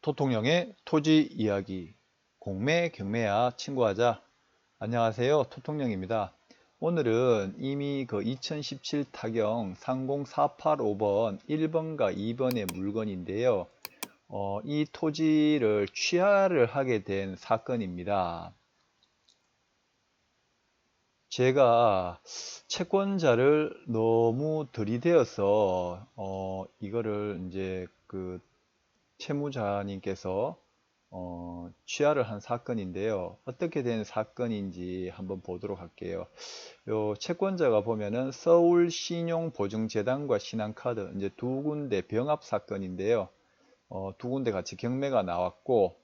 토통령의 토지 이야기 공매 경매야 친구하자. 안녕하세요, 토통령입니다. 오늘은 이미 그 2017 타경 30485번 1번과 2번의 물건인데요. 이 토지를 취하를 하게 된 사건입니다. 제가 채권자를 너무 들이대어서 이거를 이제 그 채무자님께서 취하를 한 사건인데요. 어떻게 된 사건인지 한번 보도록 할게요. 요 채권자가 보면은 서울신용보증재단과 신한카드 이제 두 군데 병합 사건인데요. 두 군데 같이 경매가 나왔고,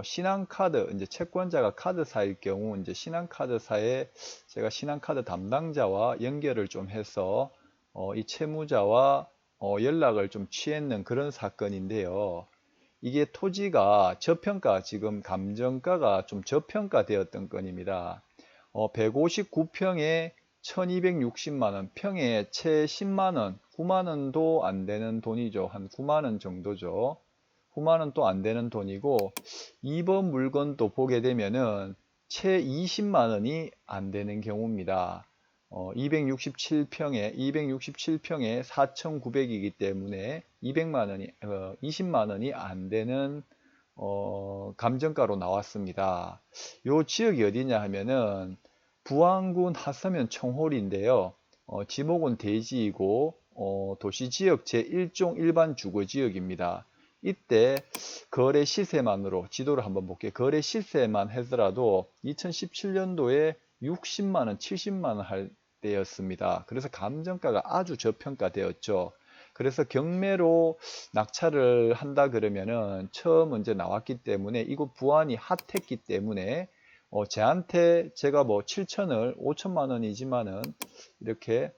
신한카드 이제 채권자가 카드사일 경우 이제 신한카드사에 제가 신한카드 담당자와 연결을 좀 해서 이 채무자와 연락을 좀 취했는 그런 사건인데요. 이게 토지가 저평가, 지금 감정가가 좀 저평가되었던 건입니다. 159평에 1260만원, 평에 채 10만원, 9만원도 안 되는 돈이죠. 한 9만원 정도죠. 9만원 또 안 되는 돈이고, 2번 물건도 보게 되면은 채 20만원이 안 되는 경우입니다. 267평에 4,900이기 때문에 20만원이 안 되는 감정가로 나왔습니다. 요 지역이 어디냐 하면은 부안군 하서면 청홀인데요. 지목은 대지이고 도시지역 제1종 일반 주거지역입니다. 이때 거래 시세만으로 지도를 한번 볼게요. 거래 시세만 하더라도 2017년도에 60만원, 70만원 할 때였습니다. 그래서 감정가가 아주 저평가되었죠. 그래서 경매로 낙찰을 한다 그러면은 처음 이제 나왔기 때문에 이곳 부안이 핫했기 때문에 저한테 제가 뭐 7천을 5천만 원이지만은 이렇게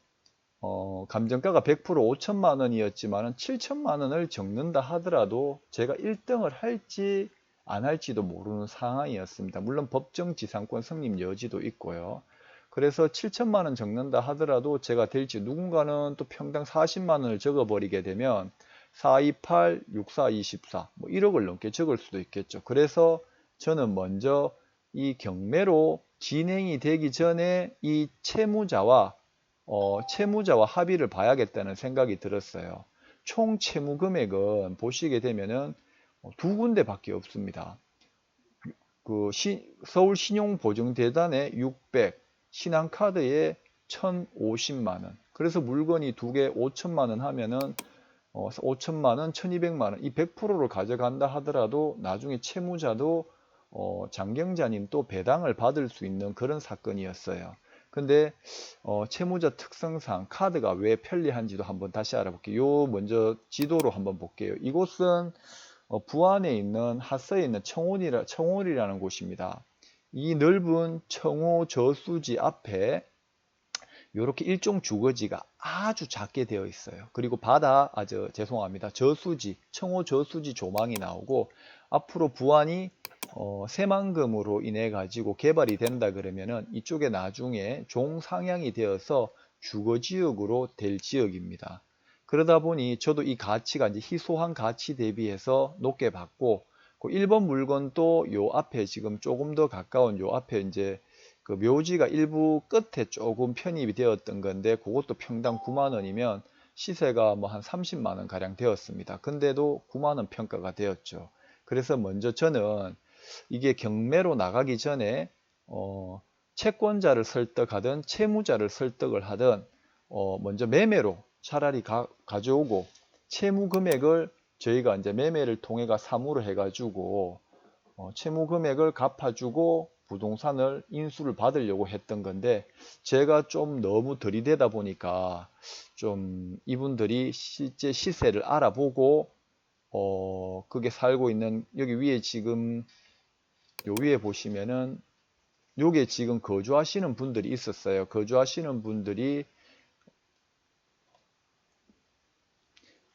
감정가가 100% 5천만 원이었지만은 7천만 원을 적는다 하더라도 제가 1등을 할지 안 할지도 모르는 상황이었습니다. 물론 법정 지상권 승립 여지도 있고요. 그래서 7천만 원 적는다 하더라도 제가 될지, 누군가는 또 평당 40만 원을 적어버리게 되면 428, 64, 24, 뭐 1억을 넘게 적을 수도 있겠죠. 그래서 저는 먼저 이 경매로 진행이 되기 전에 이 채무자와 합의를 봐야겠다는 생각이 들었어요. 총 채무 금액은 보시게 되면은 두 군데밖에 없습니다. 서울신용보증재단에 600, 신한카드에 1,050만 원. 그래서 물건이 두 개 5천만 원 하면은 5천만 원, 1,200만 원. 이 100%를 가져간다 하더라도 나중에 채무자도 장경자님 또 배당을 받을 수 있는 그런 사건이었어요. 근데 채무자 특성상 카드가 왜 편리한지도 한번 다시 알아볼게요. 요 먼저 지도로 한번 볼게요. 이곳은 부안에 있는 하서에 있는 청홀이라는 곳입니다. 이 넓은 청호 저수지 앞에 이렇게 일종 주거지가 아주 작게 되어 있어요. 그리고 죄송합니다. 청호 저수지 조망이 나오고, 앞으로 부안이 새만금으로 인해 가지고 개발이 된다 그러면은 이쪽에 나중에 종상향이 되어서 주거지역으로 될 지역입니다. 그러다 보니 저도 이 가치가 이제 희소한 가치 대비해서 높게 봤고, 그 1번 물건도 요 앞에 지금 조금 더 가까운 요 앞에 이제 그 묘지가 일부 끝에 조금 편입이 되었던 건데, 그것도 평당 9만 원이면 시세가 뭐 한 30만 원 가량 되었습니다. 근데도 9만 원 평가가 되었죠. 그래서 먼저 저는 이게 경매로 나가기 전에 채권자를 설득하든 채무자를 설득을 하든 먼저 매매로 차라리 가져오고, 채무 금액을 저희가 이제 매매를 통해가 사무를 해가지고 채무 금액을 갚아주고 부동산을 인수를 받으려고 했던 건데, 제가 좀 너무 들이대다 보니까 좀 이분들이 실제 시세를 알아보고 그게 살고 있는 여기 위에 지금 요 위에 보시면은 요게 지금 거주하시는 분들이 있었어요. 거주하시는 분들이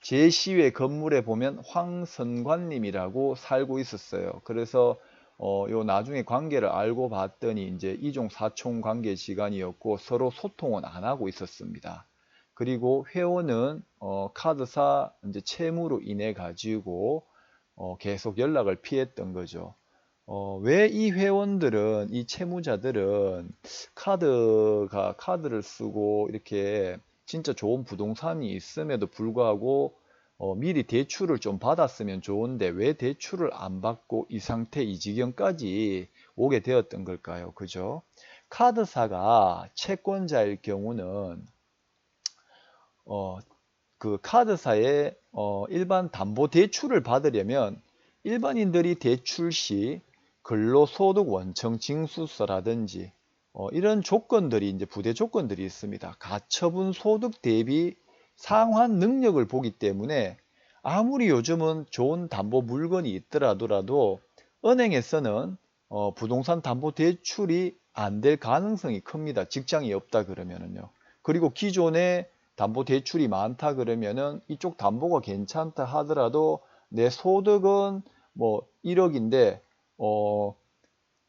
제10회 건물에 보면 황선관님이라고 살고 있었어요. 그래서 요 나중에 관계를 알고 봤더니 이제 이종 사촌 관계 지간이었고 서로 소통은 안 하고 있었습니다. 그리고 회원은 카드사 이제 채무로 인해 가지고 계속 연락을 피했던 거죠. 왜 이 회원들은, 이 채무자들은 카드를 쓰고 이렇게 진짜 좋은 부동산이 있음에도 불구하고 미리 대출을 좀 받았으면 좋은데 왜 대출을 안 받고 이 상태, 이 지경까지 오게 되었던 걸까요? 그죠? 카드사가 채권자일 경우는 그 카드사의 일반 담보대출을 받으려면 일반인들이 대출 시 근로소득 원청 징수서라든지 이런 조건들이 이제 부대 조건들이 있습니다. 가처분 소득 대비 상환 능력을 보기 때문에 아무리 요즘은 좋은 담보 물건이 있더라도 은행에서는 부동산 담보 대출이 안 될 가능성이 큽니다. 직장이 없다 그러면은요. 그리고 기존에 담보 대출이 많다 그러면은 이쪽 담보가 괜찮다 하더라도 내 소득은 뭐 1억인데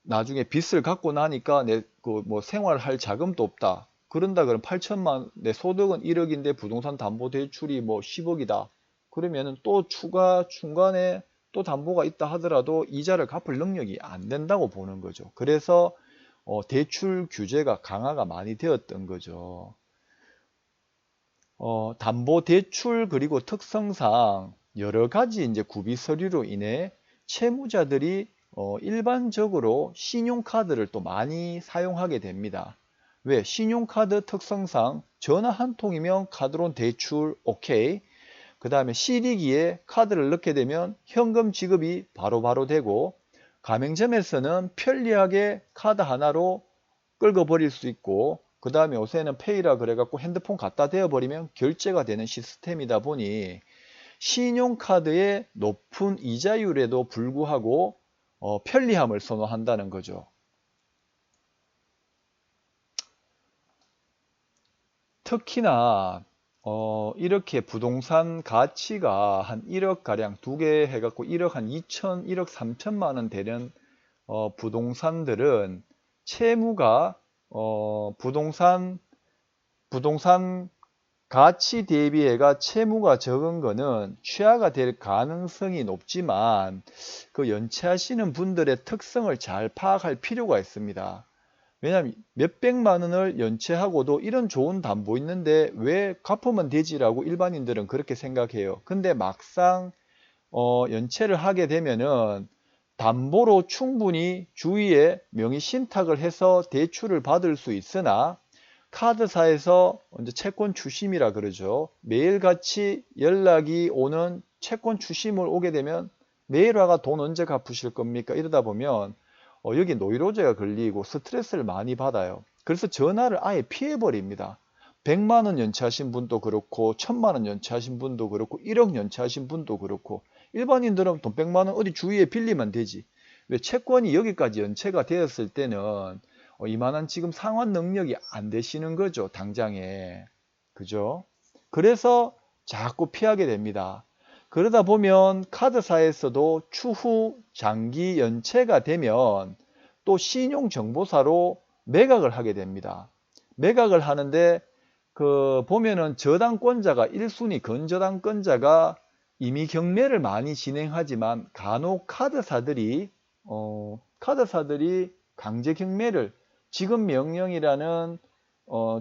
나중에 빚을 갚고 나니까 내 그 뭐 생활할 자금도 없다. 그런다 그러면 8천만, 내 소득은 1억인데 부동산 담보 대출이 뭐 10억이다. 그러면은 또 중간에 또 담보가 있다 하더라도 이자를 갚을 능력이 안 된다고 보는 거죠. 그래서 대출 규제가 강화가 많이 되었던 거죠. 담보대출 그리고 특성상 여러 가지 이제 구비 서류로 인해 채무자들이 일반적으로 신용카드를 또 많이 사용하게 됩니다. 왜? 신용카드 특성상 전화 한 통이면 카드론 대출 오케이. 그 다음에 CD기에 카드를 넣게 되면 현금 지급이 바로바로 되고 가맹점에서는 편리하게 카드 하나로 끌고 버릴 수 있고 그 다음에 요새는 페이라 그래갖고 핸드폰 갖다 대어 버리면 결제가 되는 시스템이다 보니 신용카드의 높은 이자율에도 불구하고 편리함을 선호한다는 거죠. 특히나 이렇게 부동산 가치가 한 1억 가량 두 개 해갖고 1억 한 2천, 1억 3천만 원 되는 부동산들은 채무가 부동산 가치 대비해가 채무가 적은 거는 취하가 될 가능성이 높지만 그 연체하시는 분들의 특성을 잘 파악할 필요가 있습니다. 왜냐하면 몇백만 원을 연체하고도 이런 좋은 담보 있는데 왜 갚으면 되지라고 일반인들은 그렇게 생각해요. 근데 막상 연체를 하게 되면은 담보로 충분히 주위에 명의 신탁을 해서 대출을 받을 수 있으나 카드사에서 이제 채권 추심이라 그러죠. 매일같이 연락이 오는 채권 추심을 오게 되면 매일 와가 돈 언제 갚으실 겁니까? 이러다 보면 여기 노이로제가 걸리고 스트레스를 많이 받아요. 그래서 전화를 아예 피해버립니다. 100만 원 연체하신 분도 그렇고 1000만 원 연체하신 분도 그렇고 1억 연체하신 분도 그렇고 일반인들은 돈 100만 원 어디 주위에 빌리면 되지. 왜 채권이 여기까지 연체가 되었을 때는 이만한 지금 상환 능력이 안 되시는 거죠. 당장에. 그죠? 그래서 자꾸 피하게 됩니다. 그러다 보면 카드사에서도 추후 장기 연체가 되면 또 신용정보사로 매각을 하게 됩니다. 매각을 하는데 그 보면은 저당권자가 1순위 건저당권자가 이미 경매를 많이 진행하지만 간혹 카드사들이 강제 경매를 지급 명령이라는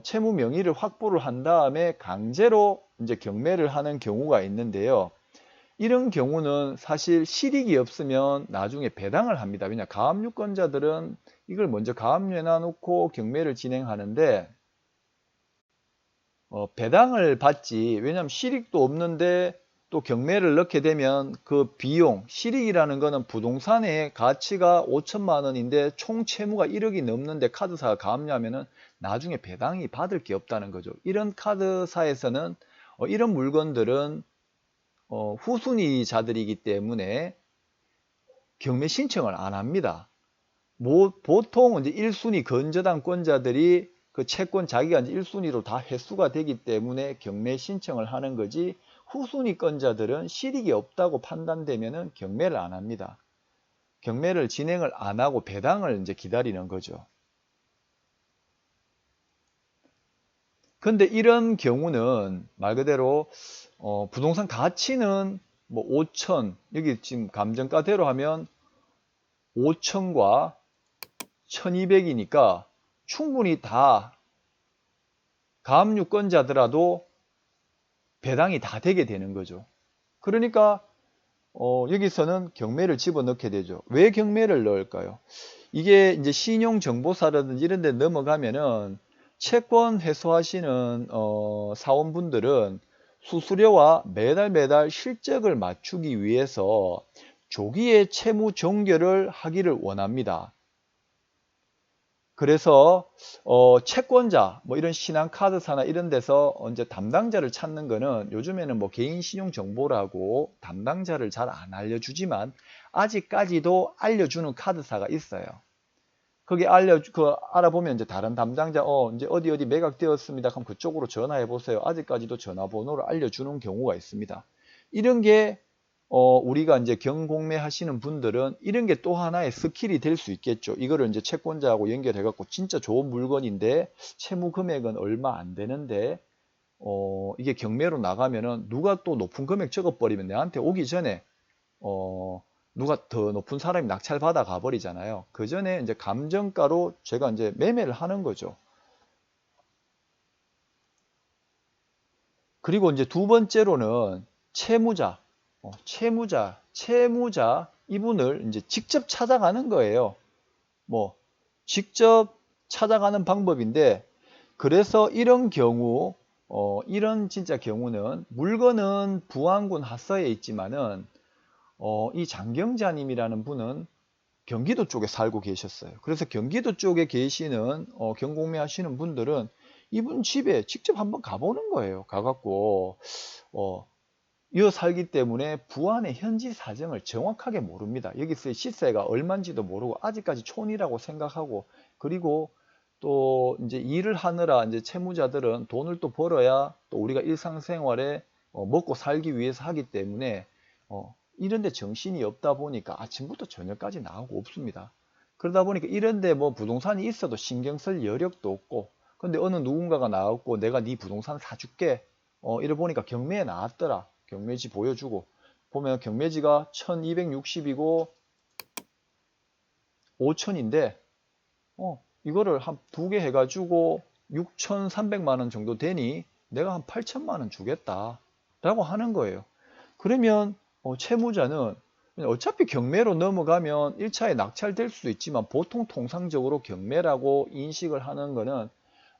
채무 명의를 확보를 한 다음에 강제로 이제 경매를 하는 경우가 있는데요. 이런 경우는 사실 실익이 없으면 나중에 배당을 합니다. 왜냐 가압류권자들은 이걸 먼저 가압류해 놓고 경매를 진행하는데 배당을 받지. 왜냐하면 실익도 없는데 또 경매를 넣게 되면 그 비용, 실익이라는 거는 부동산의 가치가 5천만 원인데 총 채무가 1억이 넘는데 카드사가 가압류하면은 나중에 배당이 받을 게 없다는 거죠. 이런 카드사에서는 이런 물건들은 후순위자들이기 때문에 경매 신청을 안 합니다. 보통 이제 1순위 건저당권자들이 그 채권 자기가 이제 1순위로 다 회수가 되기 때문에 경매 신청을 하는 거지 후순위권자들은 실익이 없다고 판단되면은 경매를 안 합니다. 경매를 진행을 안 하고 배당을 이제 기다리는 거죠. 근데 이런 경우는 말 그대로 부동산 가치는 뭐 5천, 여기 지금 감정가대로 하면 5천과 1200이니까 충분히 다 가압류권자더라도 배당이 다 되게 되는 거죠. 그러니까 여기서는 경매를 집어넣게 되죠. 왜 경매를 넣을까요? 이게 이제 신용정보사라든지 이런 데 넘어가면은 채권 회수하시는 사원분들은 수수료와 매달 실적을 맞추기 위해서 조기에 채무 종결을 하기를 원합니다. 그래서 채권자 뭐 이런 신한카드사나 이런 데서 이제 담당자를 찾는 거는 요즘에는 뭐 개인 신용 정보라고 담당자를 잘 안 알려주지만 아직까지도 알려주는 카드사가 있어요. 거기 알아보면 이제 다른 담당자 이제 어디 매각되었습니다. 그럼 그쪽으로 전화해 보세요. 아직까지도 전화번호를 알려주는 경우가 있습니다. 이런 게 우리가 이제 경공매 하시는 분들은 이런 게 또 하나의 스킬이 될 수 있겠죠. 이거를 이제 채권자하고 연결해 갖고 진짜 좋은 물건인데 채무 금액은 얼마 안 되는데 이게 경매로 나가면은 누가 또 높은 금액 적어버리면 내한테 오기 전에 누가 더 높은 사람이 낙찰받아 가버리잖아요. 그 전에 이제 감정가로 제가 이제 매매를 하는 거죠. 그리고 이제 두 번째로는 채무자, 채무자 이분을 이제 직접 찾아가는 거예요. 뭐 직접 찾아가는 방법인데 그래서 이런 경우 이런 진짜 경우는 물건은 부안군 하서에 있지만은 이 장경자님이라는 분은 경기도 쪽에 살고 계셨어요. 그래서 경기도 쪽에 계시는 경공매 하시는 분들은 이분 집에 직접 한번 가보는 거예요. 가갖고 이어 살기 때문에 부안의 현지 사정을 정확하게 모릅니다. 여기서 시세가 얼마인지도 모르고 아직까지 촌이라고 생각하고 그리고 또 이제 일을 하느라 이제 채무자들은 돈을 또 벌어야 또 우리가 일상생활에 먹고 살기 위해서 하기 때문에 이런데 정신이 없다 보니까 아침부터 저녁까지 나오고 없습니다. 그러다 보니까 이런데 뭐 부동산이 있어도 신경 쓸 여력도 없고 근데 어느 누군가가 나왔고 내가 네 부동산 사줄게 이래 보니까 경매에 나왔더라. 경매지 보여주고 보면 경매지가 1260이고 5000인데 이거를 한 두 개 해가지고 6300만 원 정도 되니 내가 한 8000만 원 주겠다 라고 하는 거예요. 그러면 채무자는 어차피 경매로 넘어가면 1차에 낙찰될 수도 있지만 보통 통상적으로 경매라고 인식을 하는 거는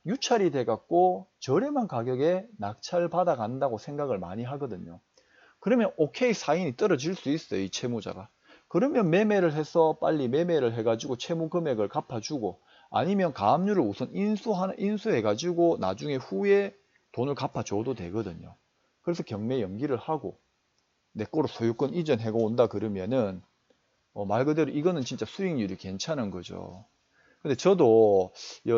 유찰이 돼 갖고 저렴한 가격에 낙찰 받아 간다고 생각을 많이 하거든요. 그러면 오케이 사인이 떨어질 수 있어요. 이 채무자가. 그러면 매매를 해서 빨리 매매를 해가지고 채무 금액을 갚아주고 아니면 가압류를 우선 인수해가지고 나중에 후에 돈을 갚아줘도 되거든요. 그래서 경매 연기를 하고 내 거로 소유권 이전해 온다 그러면은 말 그대로 이거는 진짜 수익률이 괜찮은 거죠. 근데 저도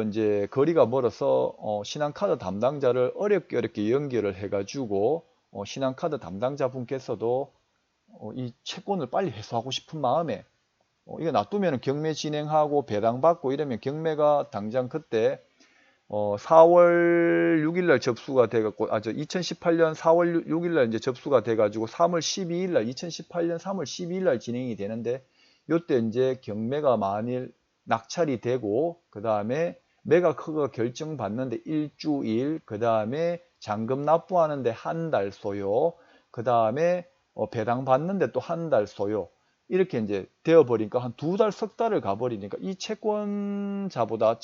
이제 거리가 멀어서 신한카드 담당자를 어렵게 연결을 해가지고 신한카드 담당자분께서도 이 채권을 빨리 회수하고 싶은 마음에 이거 놔두면 경매 진행하고 배당받고 이러면 경매가 당장 그때 4월 6일날 접수가 돼갖고, 2018년 4월 6일날 이제 접수가 돼가지고 3월 12일날, 2018년 3월 12일날 진행이 되는데, 요때 이제 경매가 만일 낙찰이 되고, 그 다음에 매각허가 결정받는데 일주일, 그 다음에 잔금 납부하는데 한 달 소요, 그 다음에 배당 받는데 또 한 달 소요, 이렇게 이제 되어버리니까 한 두 달, 석 달을 가버리니까 이 채권자보다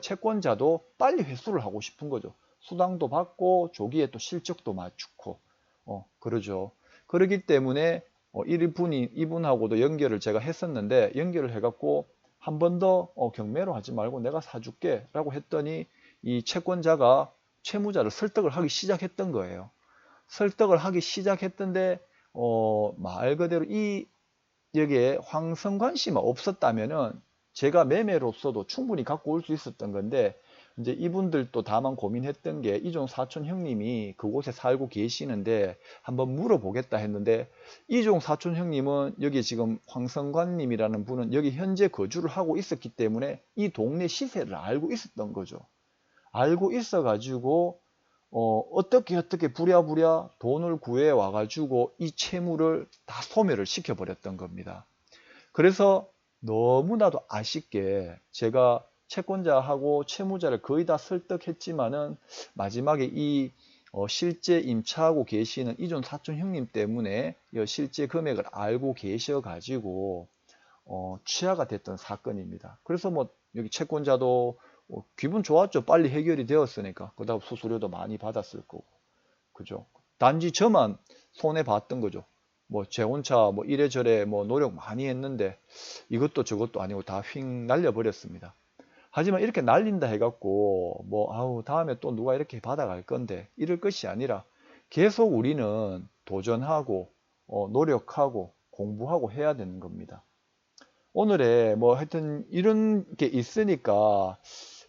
채권자도 빨리 회수를 하고 싶은 거죠. 수당도 받고 조기에 또 실적도 맞추고 그러죠. 그러기 때문에 이분하고도 연결을 제가 했었는데 연결을 해갖고 한 번 더 경매로 하지 말고 내가 사줄게 라고 했더니 이 채권자가 채무자를 설득을 하기 시작했던 거예요. 설득을 하기 시작했던데 말 그대로 여기에 황성관 씨만 없었다면은 제가 매매로서도 충분히 갖고 올 수 있었던 건데 이제 이분들도 다만 고민했던 게 이종 사촌 형님이 그곳에 살고 계시는데 한번 물어보겠다 했는데 이종 사촌 형님은 여기 지금 황성관 님이라는 분은 여기 현재 거주를 하고 있었기 때문에 이 동네 시세를 알고 있었던 거죠. 알고 있어 가지고 어떻게 부랴부랴 돈을 구해 와가지고 이 채무를 다 소멸을 시켜버렸던 겁니다. 그래서 너무나도 아쉽게 제가 채권자하고 채무자를 거의 다 설득했지만은 마지막에 이 실제 임차하고 계시는 이존 사촌 형님 때문에 실제 금액을 알고 계셔가지고 취하가 됐던 사건입니다. 그래서 뭐 여기 채권자도 기분 좋았죠. 빨리 해결이 되었으니까. 그다음 수수료도 많이 받았을 거고. 그죠? 단지 저만 손해 봤던 거죠. 뭐 재혼차 뭐 이래저래 뭐 노력 많이 했는데 이것도 저것도 아니고 다 휙 날려버렸습니다. 하지만 이렇게 날린다 해갖고 뭐 아우 다음에 또 누가 이렇게 받아갈 건데 이럴 것이 아니라 계속 우리는 도전하고 노력하고 공부하고 해야 되는 겁니다. 오늘의 뭐 하여튼 이런 게 있으니까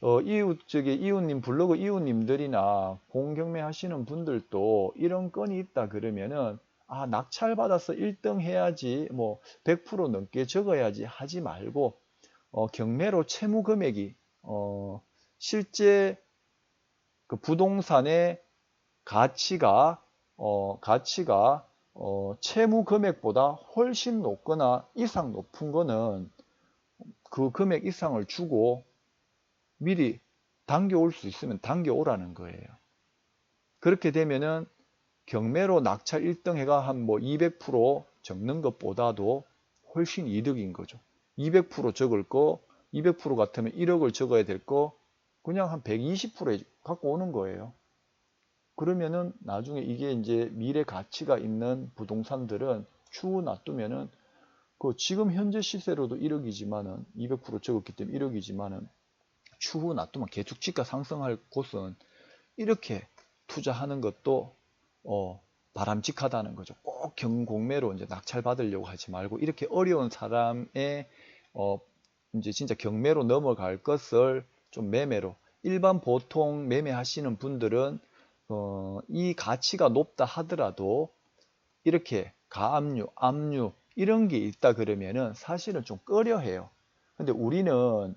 이웃님 블로그 이웃님들이나 공경매 하시는 분들도 이런 건이 있다 그러면은 아 낙찰 받아서 1등 해야지 뭐 100% 넘게 적어야지 하지 말고 경매로 채무 금액이 실제 그 부동산의 가치가 채무 금액보다 훨씬 높거나 이상 높은 거는 그 금액 이상을 주고 미리 당겨올 수 있으면 당겨오라는 거예요. 그렇게 되면은 경매로 낙찰 1등 해가 한 뭐 200% 적는 것보다도 훨씬 이득인 거죠. 200% 적을 거 200% 같으면 1억을 적어야 될 거 그냥 한 120%에 갖고 오는 거예요. 그러면은 나중에 이게 이제 미래 가치가 있는 부동산들은 추후 놔두면은 그 지금 현재 시세로도 1억이지만은 200% 적었기 때문에 1억이지만은 추후 놔두면 개축지가 상승할 곳은 이렇게 투자하는 것도 바람직하다는 거죠. 꼭 경공매로 이제 낙찰 받으려고 하지 말고 이렇게 어려운 사람의 이제 진짜 경매로 넘어갈 것을 좀 매매로 일반 보통 매매하시는 분들은 이 가치가 높다 하더라도 이렇게 가압류, 압류 이런 게 있다 그러면은 사실은 좀 꺼려해요. 근데 우리는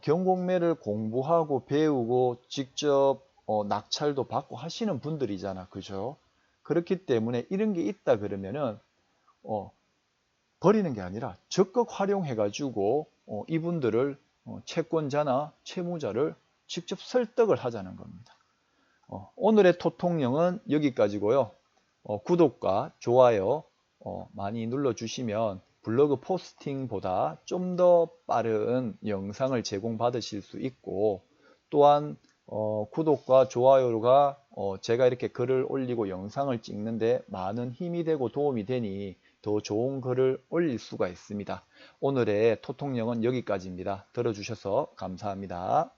경공매를 공부하고 배우고 직접 낙찰도 받고 하시는 분들이잖아. 그죠? 그렇기 때문에 이런 게 있다 그러면은 버리는 게 아니라 적극 활용해 가지고 이분들을 채권자나 채무자를 직접 설득을 하자는 겁니다. 오늘의 토통령은 여기까지고요. 구독과 좋아요 많이 눌러주시면 블로그 포스팅보다 좀 더 빠른 영상을 제공받으실 수 있고 또한 구독과 좋아요가 제가 이렇게 글을 올리고 영상을 찍는데 많은 힘이 되고 도움이 되니 더 좋은 글을 올릴 수가 있습니다. 오늘의 토통령은 여기까지입니다. 들어주셔서 감사합니다.